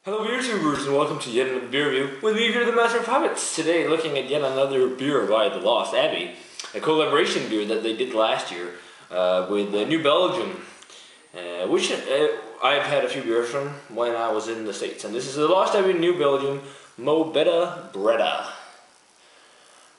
Hello beer tubers and welcome to yet another beer review with me here, the Master of Habits. Today looking at yet another beer by the Lost Abbey, a collaboration beer that they did last year with New Belgium, which I've had a few beers from when I was in the States. And this is the Lost Abbey New Belgium Betta Bretta.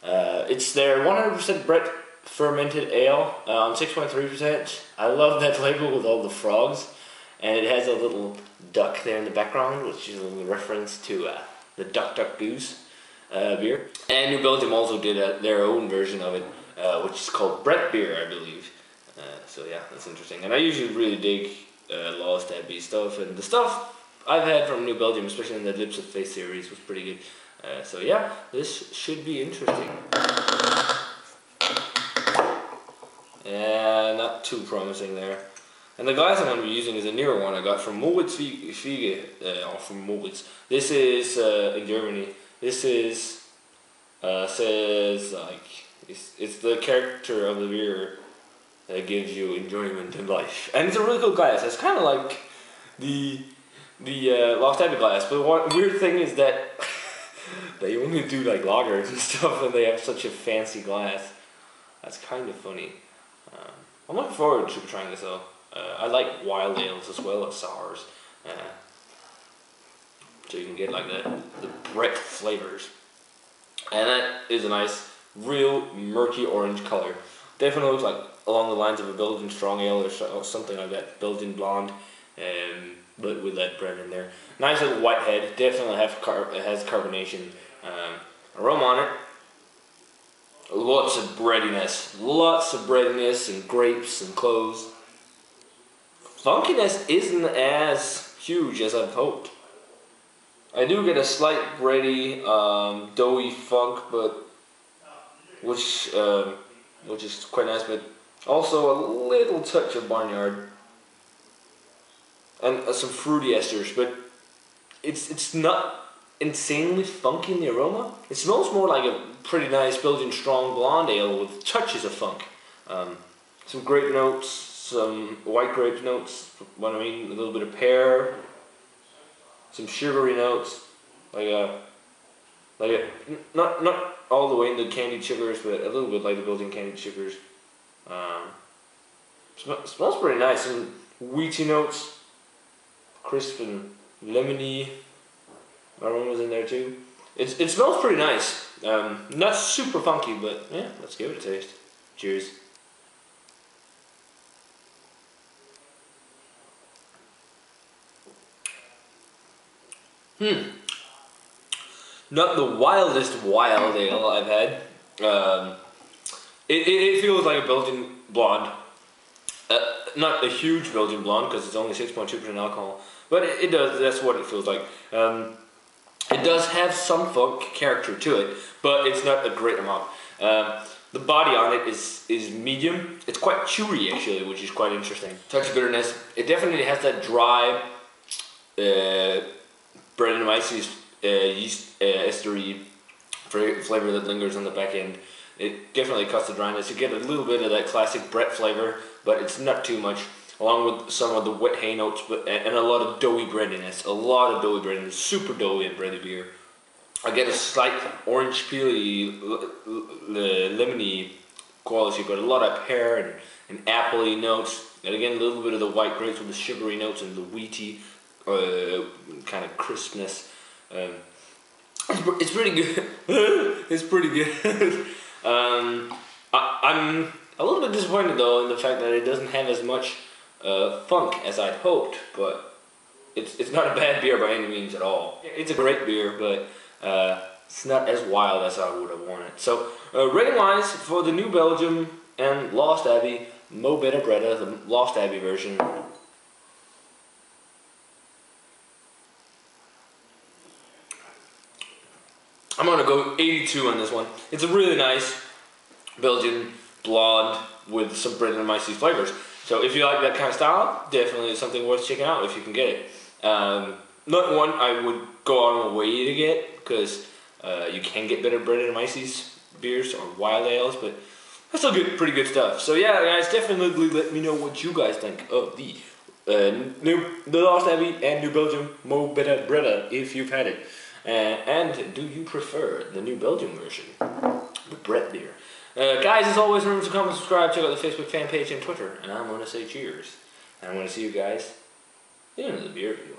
It's their 100% Brett fermented ale on 6.3%. I love that label with all the frogs. And it has a little duck there in the background, which is a little reference to the Duck Duck Goose beer. And New Belgium also did their own version of it, which is called Brett beer, I believe. So yeah, that's interesting. And I usually really dig Lost Abbey stuff, and the stuff I've had from New Belgium, especially in the Lips of Faith series, was pretty good. So yeah, this should be interesting. Not too promising there. And the glass I'm going to be using is a newer one I got from Moritz Fiege, from Moritz. This is in Germany. This is says like it's the character of the beer that gives you enjoyment in life, and it's a really cool glass. It's kind of like the Lost Abbey glass, but one weird thing is that they only do like lagers and stuff, and they have such a fancy glass. That's kind of funny. I'm looking forward to trying this though. I like wild ales as well as sours, so you can get like the Brett flavors, and that is a nice, real murky orange color. Definitely looks like along the lines of a Belgian strong ale or something like that, Belgian blonde, but with that Brett in there. Nice little white head. Definitely has carbonation. Aroma on it. Lots of breadiness and grapes and cloves. Funkiness isn't as huge as I've hoped. I do get a slight bready, doughy funk, but which is quite nice. But also a little touch of barnyard and some fruity esters. But it's not insanely funky in the aroma. It smells more like a pretty nice Belgian strong blonde ale with touches of funk. Some grape notes, some white grape notes, what I mean, a little bit of pear, some sugary notes, not all the way into candied sugars, but a little bit like the Belgian candied sugars. Smells pretty nice. Some wheaty notes, crisp and lemony aromas in there too. It smells pretty nice. Not super funky, but yeah, let's give it a taste. Cheers. Not the wildest wild ale I've had. It feels like a Belgian blonde. Not a huge Belgian blonde because it's only 6.2% alcohol, but it does. That's what it feels like. It does have some funk character to it, but it's not a great amount. The body on it is medium. It's quite chewy actually, which is quite interesting. Touch of bitterness. It definitely has that dry Brettanomyces yeast estery flavor that lingers on the back end. It definitely cuts the dryness. You get a little bit of that classic Brett flavor, but it's not too much. Along with some of the wet hay notes, and a lot of doughy breadiness. Super doughy and bready beer. I get a slight orange peely, lemony quality, but a lot of pear and appley notes. And again, a little bit of the white grapes with the sugary notes and the wheaty kind of crispness. It's pretty good. It's pretty good. I'm a little bit disappointed though in the fact that it doesn't have as much funk as I'd hoped, but it's not a bad beer by any means at all. It's a great beer, but it's not as wild as I would have wanted. So rating wise for the New Belgium and Lost Abbey Betta Bretta, the Lost Abbey version, I'm gonna go 82 on this one. It's a really nice Belgian blonde with some Brettanomyces flavors. So if you like that kind of style, definitely something worth checking out if you can get it. Not one I would go on my way to get, because you can get better Brettanomyces beers or wild ales, but that's still good, pretty good stuff. So yeah, guys, definitely let me know what you guys think of the the Lost Abbey and New Belgium Betta Bretta if you've had it. And do you prefer the New Belgium version, the Brett beer? Guys, as always, remember to comment, subscribe, check out the Facebook fan page and Twitter. And I'm going to say cheers. And I'm going to see you guys in the beer review.